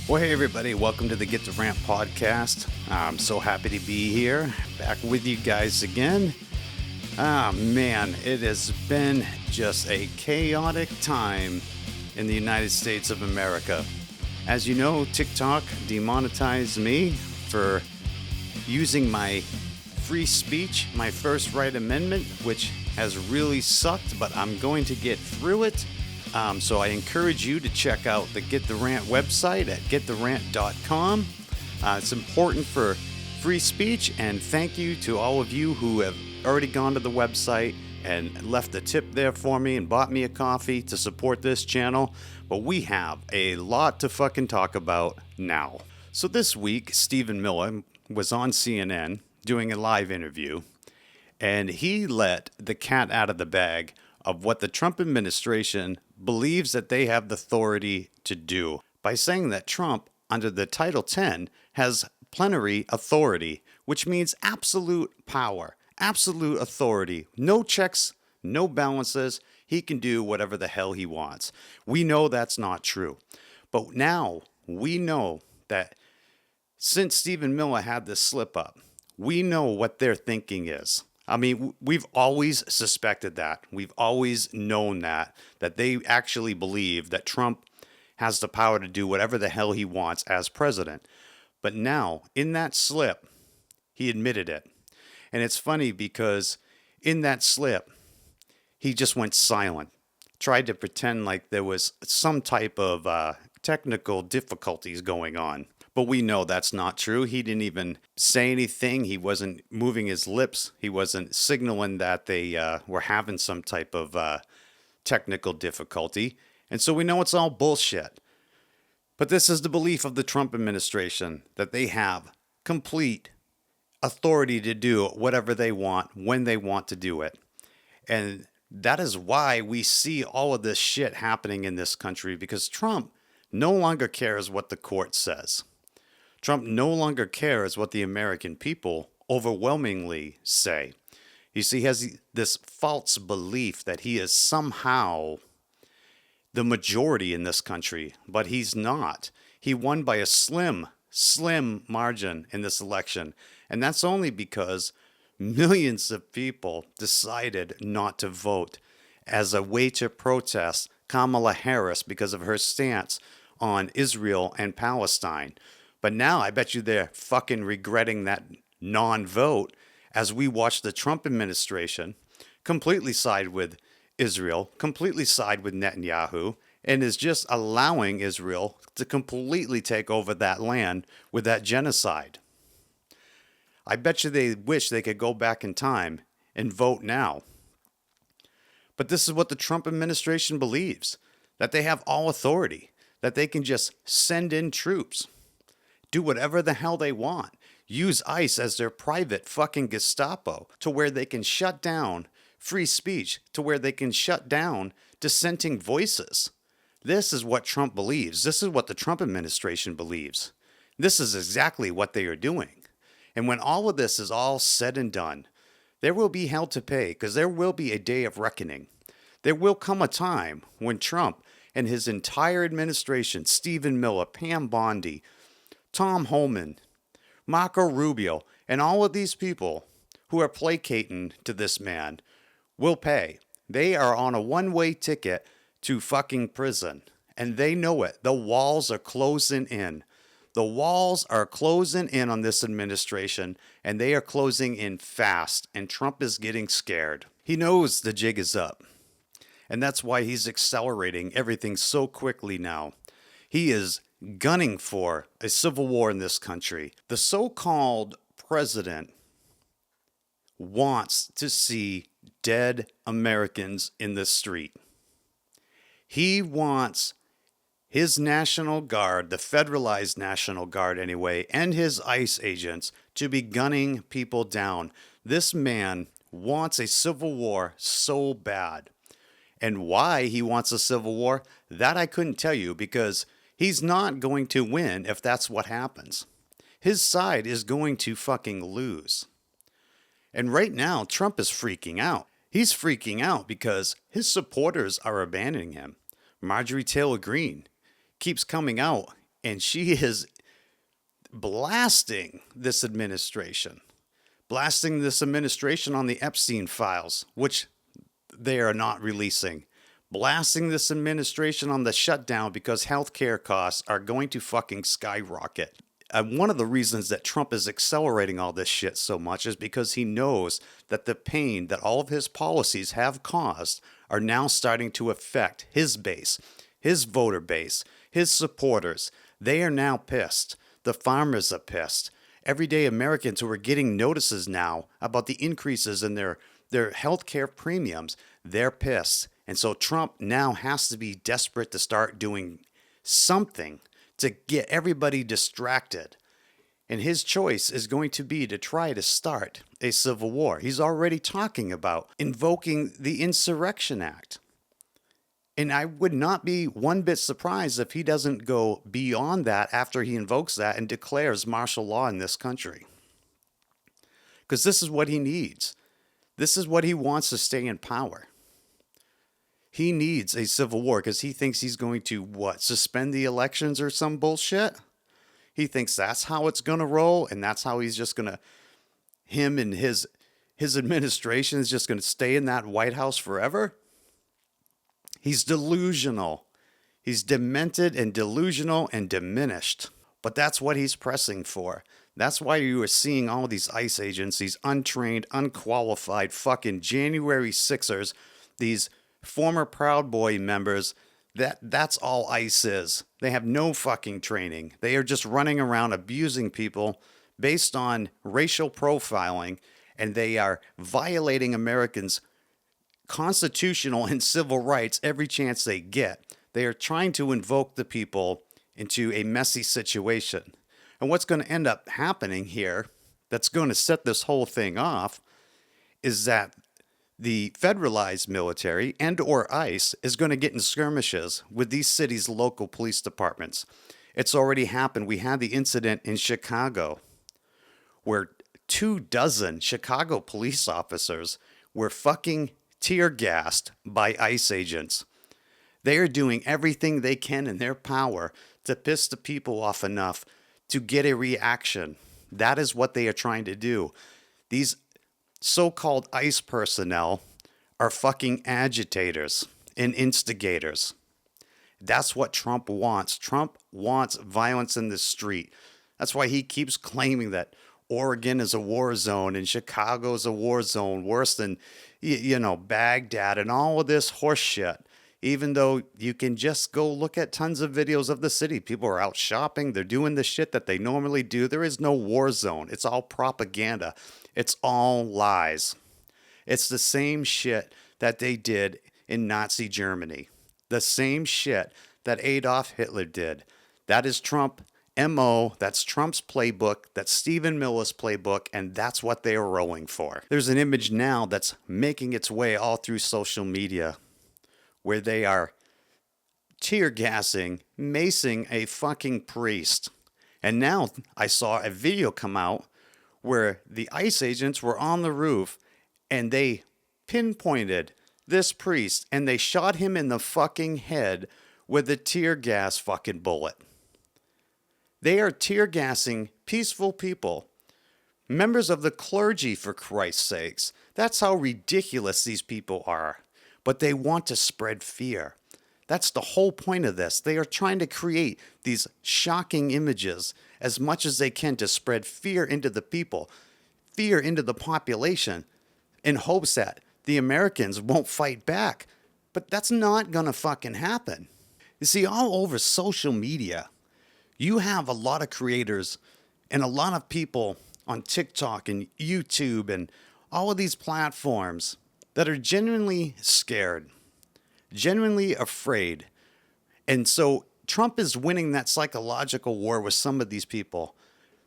Well, hey everybody, welcome to the Get The Rant podcast. I'm so happy to be here, back with you guys again. Man, it has been just a chaotic time in the United States of America. As you know, TikTok demonetized me for using my free speech, my First Right Amendment, which has really sucked, but I'm going to get through it. So I encourage you to check out the Get The Rant website at gettherant.com. It's important for free speech, and thank you to all of you who have already gone to the website and left a tip there for me and bought me a coffee to support this channel. But we have a lot to fucking talk about now. So this week, Stephen Miller was on CNN doing a live interview, and he let the cat out of the bag of what the Trump administration believes that they have the authority to do by saying that Trump, under the Title 10, has plenary authority, which means absolute power, absolute authority, no checks, no balances. He can do whatever the hell he wants. We know that's not true. But now we know that since Stephen Miller had this slip up, we know what their thinking is. I mean, we've always suspected that. We've always known that they actually believe that Trump has the power to do whatever the hell he wants as president. But now, in that slip, he admitted it. And it's funny because in that slip, he just went silent, tried to pretend like there was some type of technical difficulties going on. But we know that's not true. He didn't even say anything. He wasn't moving his lips. He wasn't signaling that they were having some type of technical difficulty. And so we know it's all bullshit. But this is the belief of the Trump administration, that they have complete authority to do whatever they want, when they want to do it. And that is why we see all of this shit happening in this country, because Trump no longer cares what the court says. Trump no longer cares what the American people overwhelmingly say. You see, he has this false belief that he is somehow the majority in this country, but he's not. He won by a slim margin in this election, and that's only because millions of people decided not to vote as a way to protest Kamala Harris because of her stance on Israel and Palestine. But now I bet you they're fucking regretting that non-vote as we watch the Trump administration completely side with Israel, completely side with Netanyahu, and is just allowing Israel to completely take over that land with that genocide. I bet you they wish they could go back in time and vote now. But this is what the Trump administration believes, that they have all authority, that they can just send in troops, do whatever the hell they want, use ICE as their private fucking Gestapo to where they can shut down free speech, to where they can shut down dissenting voices. This is what Trump believes. This is what the Trump administration believes. This is exactly what they are doing. And when all of this is all said and done, there will be hell to pay, because there will be a day of reckoning. There will come a time when Trump and his entire administration, Stephen Miller, Pam Bondi, Tom Homan, Marco Rubio, and all of these people who are placating to this man will pay. They are on a one-way ticket to fucking prison, and they know it. The walls are closing in. The walls are closing in on this administration, and they are closing in fast, and Trump is getting scared. He knows the jig is up, and that's why he's accelerating everything so quickly now. He is gunning for a civil war in this country. The so-called president wants to see dead Americans in the street. He wants his National Guard, the federalized National Guard anyway, and his ICE agents to be gunning people down. This man wants a civil war so bad. And why he wants a civil war, that I couldn't tell you, because he's not going to win if that's what happens. His side is going to fucking lose. And right now, Trump is freaking out. He's freaking out because his supporters are abandoning him. Marjorie Taylor Greene keeps coming out And she is blasting this administration on the Epstein files, which they are not releasing, blasting this administration on the shutdown because healthcare costs are going to fucking skyrocket. One of the reasons that Trump is accelerating all this shit so much is because he knows that the pain that all of his policies have caused are now starting to affect his base, his voter base, his supporters. They are now pissed. The farmers are pissed. Everyday Americans who are getting notices now about the increases in their healthcare premiums, they're pissed. And so Trump now has to be desperate to start doing something to get everybody distracted. And his choice is going to be to try to start a civil war. He's already talking about invoking the Insurrection Act. And I would not be one bit surprised if he doesn't go beyond that after he invokes that and declares martial law in this country. Because this is what he needs. This is what he wants to stay in power. He needs a civil war because he thinks he's going to, suspend the elections or some bullshit? He thinks that's how it's going to roll, and that's how he's just going to, him and his administration is just going to stay in that White House forever? He's delusional. He's demented and delusional and diminished. But that's what he's pressing for. That's why you are seeing all these ICE agents, these untrained, unqualified fucking January 6ers, these former Proud Boy members. That's all ICE is. They have no fucking training. They are just running around abusing people based on racial profiling, and they are violating Americans' constitutional and civil rights every chance they get. They are trying to invoke the people into a messy situation. And what's going to end up happening here that's going to set this whole thing off is that the federalized military and or ICE is going to get in skirmishes with these cities' local police departments. It's already happened. We had the incident in Chicago where 24 Chicago police officers were fucking tear gassed by ICE agents. They are doing everything they can in their power to piss the people off enough to get a reaction. That is what they are trying to do. These so-called ICE personnel are fucking agitators and instigators. That's what Trump wants. Trump wants violence in the street. That's why he keeps claiming that Oregon is a war zone and Chicago is a war zone, worse than, Baghdad and all of this horse shit. Even though you can just go look at tons of videos of the city. People are out shopping. They're doing the shit that they normally do. There is no war zone. It's all propaganda. It's all lies. It's the same shit that they did in Nazi Germany. The same shit that Adolf Hitler did. That is Trump MO, that's Trump's playbook, that's Stephen Miller's playbook, and that's what they are rolling for. There's an image now that's making its way all through social media where they are tear gassing, macing a fucking priest. And now I saw a video come out where the ICE agents were on the roof and they pinpointed this priest and they shot him in the fucking head with a tear gas fucking bullet. They are tear gassing peaceful people, members of the clergy, for Christ's sakes. That's how ridiculous these people are. But they want to spread fear. That's the whole point of this. They are trying to create these shocking images as much as they can to spread fear into the people, fear into the population, in hopes that the Americans won't fight back. But that's not gonna fucking happen. You see, all over social media, you have a lot of creators and a lot of people on TikTok and YouTube and all of these platforms that are genuinely scared, genuinely afraid. And so Trump is winning that psychological war with some of these people,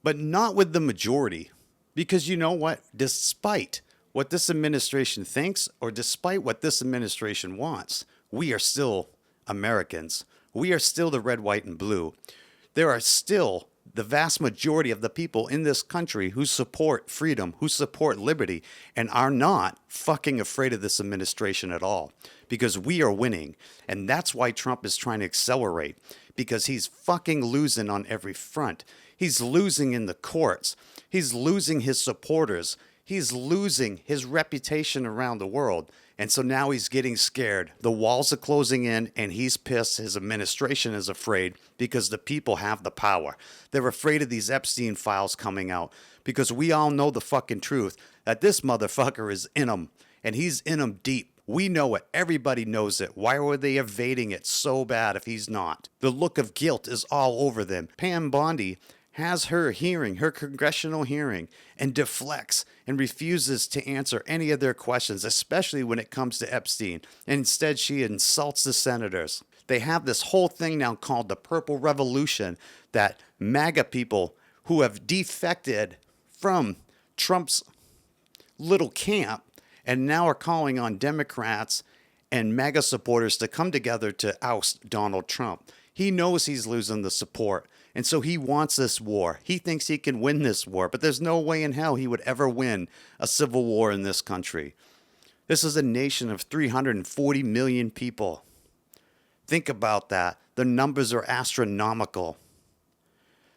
but not with the majority. Because you know what? Despite what this administration thinks or despite what this administration wants, we are still Americans. We are still the red, white, and blue. There are still the vast majority of the people in this country who support freedom, who support liberty, and are not fucking afraid of this administration at all. Because we are winning. And that's why Trump is trying to accelerate. Because he's fucking losing on every front. He's losing in the courts. He's losing his supporters. He's losing his reputation around the world. And so now he's getting scared. The walls are closing in and he's pissed. His administration is afraid because the people have the power. They're afraid of these Epstein files coming out because we all know the fucking truth that this motherfucker is in them and he's in them deep. We know it. Everybody knows it. Why were they evading it so bad if he's not? The look of guilt is all over them. Pam Bondi has her hearing, her congressional hearing, and deflects and refuses to answer any of their questions, especially when it comes to Epstein. And instead, she insults the senators. They have this whole thing now called the Purple Revolution that MAGA people who have defected from Trump's little camp and now are calling on Democrats and MAGA supporters to come together to oust Donald Trump. He knows he's losing the support. And so he wants this war. He thinks he can win this war, but there's no way in hell he would ever win a civil war in this country. This is a nation of 340 million people. Think about that. The numbers are astronomical.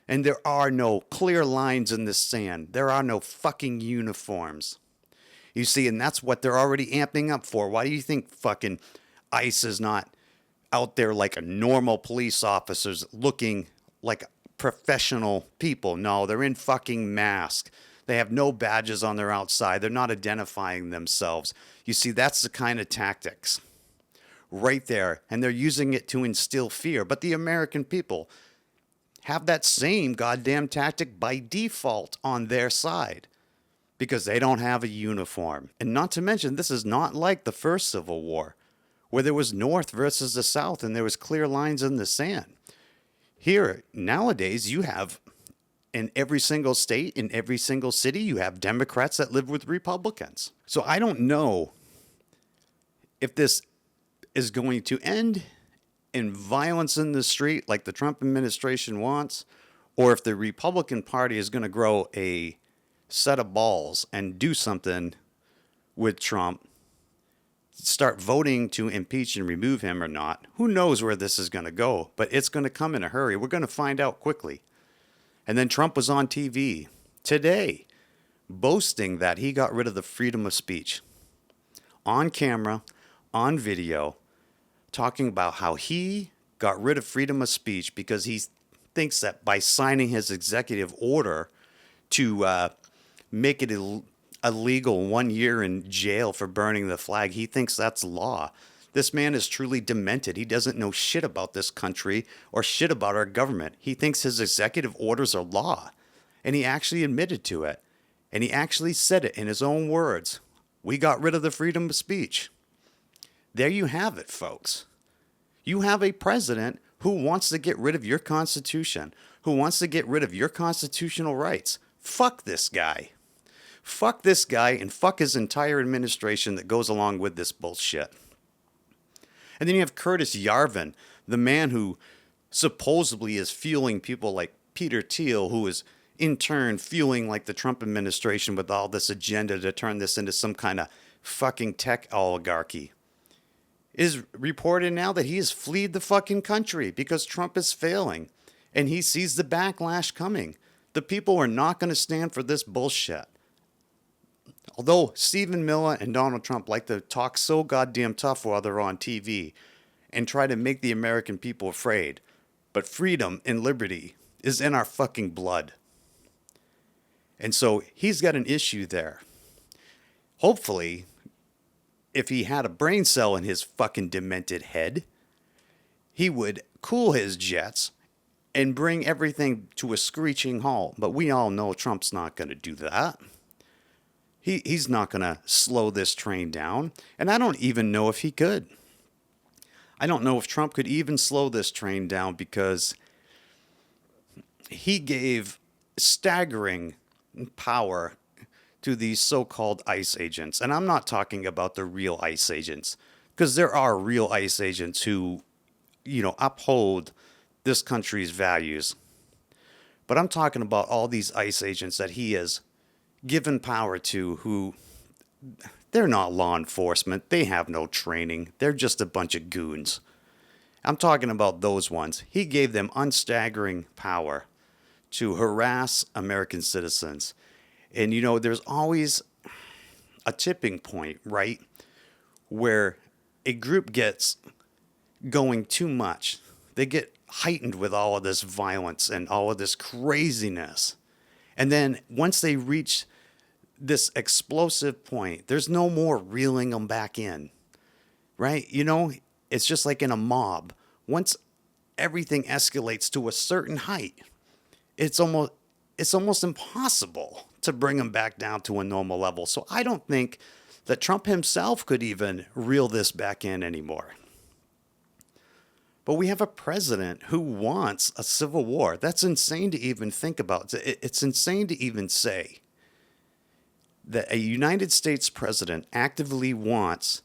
And there are no clear lines in the sand. There are no fucking uniforms. You see, and that's what they're already amping up for. Why do you think fucking ICE is not out there like a normal police officers looking like professional people? No, they're in fucking masks. They have no badges on their outside. They're not identifying themselves. You see, that's the kind of tactics right there. And they're using it to instill fear. But the American people have that same goddamn tactic by default on their side because they don't have a uniform. And not to mention, this is not like the first Civil War where there was North versus the South and there was clear lines in the sand. Here, nowadays, you have in every single state, in every single city, you have Democrats that live with Republicans. So I don't know if this is going to end in violence in the street like the Trump administration wants, or if the Republican Party is going to grow a set of balls and do something with Trump, start voting to impeach and remove him or not. Who knows where this is going to go, but it's going to come in a hurry. We're going to find out quickly. And then Trump was on TV today boasting that he got rid of the freedom of speech on camera, on video, talking about how he got rid of freedom of speech because he thinks that by signing his executive order to make it illegal 1 year in jail for burning the flag, he thinks that's law. This man is truly demented. He doesn't know shit about this country or shit about our government. He thinks his executive orders are law. And he actually admitted to it. And he actually said it in his own words. We got rid of the freedom of speech. There you have it, folks. You have a president who wants to get rid of your Constitution, who wants to get rid of your constitutional rights. Fuck this guy. Fuck this guy and fuck his entire administration that goes along with this bullshit. And then you have Curtis Yarvin, the man who supposedly is fueling people like Peter Thiel, who is in turn fueling like the Trump administration with all this agenda to turn this into some kind of fucking tech oligarchy. It is reported now that he has fled the fucking country because Trump is failing and he sees the backlash coming. The people are not going to stand for this bullshit. Although Stephen Miller and Donald Trump like to talk so goddamn tough while they're on TV and try to make the American people afraid, but freedom and liberty is in our fucking blood. And so he's got an issue there. Hopefully, if he had a brain cell in his fucking demented head, he would cool his jets and bring everything to a screeching halt. But we all know Trump's not going to do that. He's not going to slow this train down. And I don't even know if he could. I don't know if Trump could even slow this train down because he gave staggering power to these so-called ICE agents. And I'm not talking about the real ICE agents, because there are real ICE agents who, uphold this country's values. But I'm talking about all these ICE agents that he has given power to, who they're not law enforcement. They have no training. They're just a bunch of goons. I'm talking about those ones. He gave them unstaggering power to harass American citizens. And, there's always a tipping point, right? Where a group gets going too much. They get heightened with all of this violence and all of this craziness. And then once they reach this explosive point, there's no more reeling them back in, right? It's just like in a mob. Once everything escalates to a certain height, it's almost impossible to bring them back down to a normal level. So I don't think that Trump himself could even reel this back in anymore. But we have a president who wants a civil war. That's insane to even think about. It's insane to even say that a United States president actively wants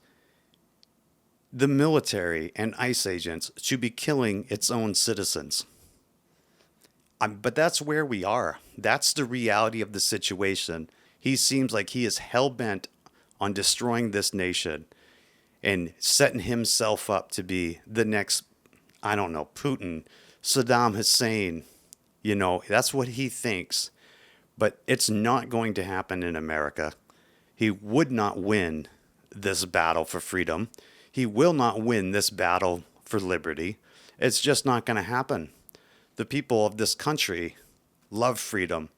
the military and ICE agents to be killing its own citizens. But that's where we are. That's the reality of the situation. He seems like he is hell-bent on destroying this nation and setting himself up to be the next, I don't know, Putin, Saddam Hussein. That's what he thinks. But it's not going to happen in America. He would not win this battle for freedom. He will not win this battle for liberty. It's just not going to happen. The people of this country love freedom.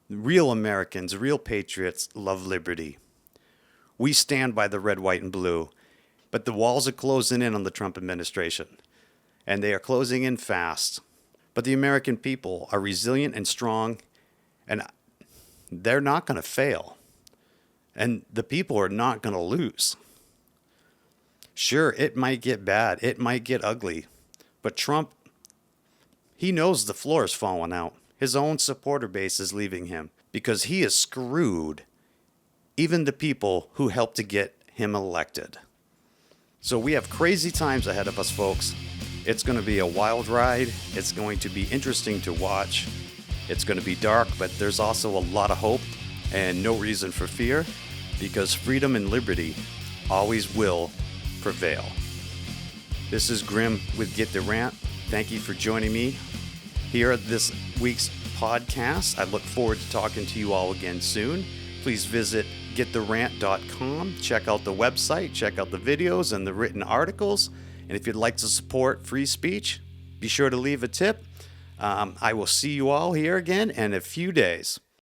Real Americans, real patriots love liberty. We stand by the red, white, and blue. But the walls are closing in on the Trump administration. And they are closing in fast. But the American people are resilient and strong. And they're not going to fail. And the people are not going to lose. Sure, it might get bad. It might get ugly. But Trump, he knows the floor is falling out. His own supporter base is leaving him because he has screwed even the people who helped to get him elected. So we have crazy times ahead of us, folks. It's going to be a wild ride. It's going to be interesting to watch. It's going to be dark, but there's also a lot of hope and no reason for fear because freedom and liberty always will prevail. This is Grim with Get The Rant. Thank you for joining me here at this week's podcast. I look forward to talking to you all again soon. Please visit gettherant.com. Check out the website, check out the videos and the written articles. And if you'd like to support free speech, be sure to leave a tip. I will see you all here again in a few days.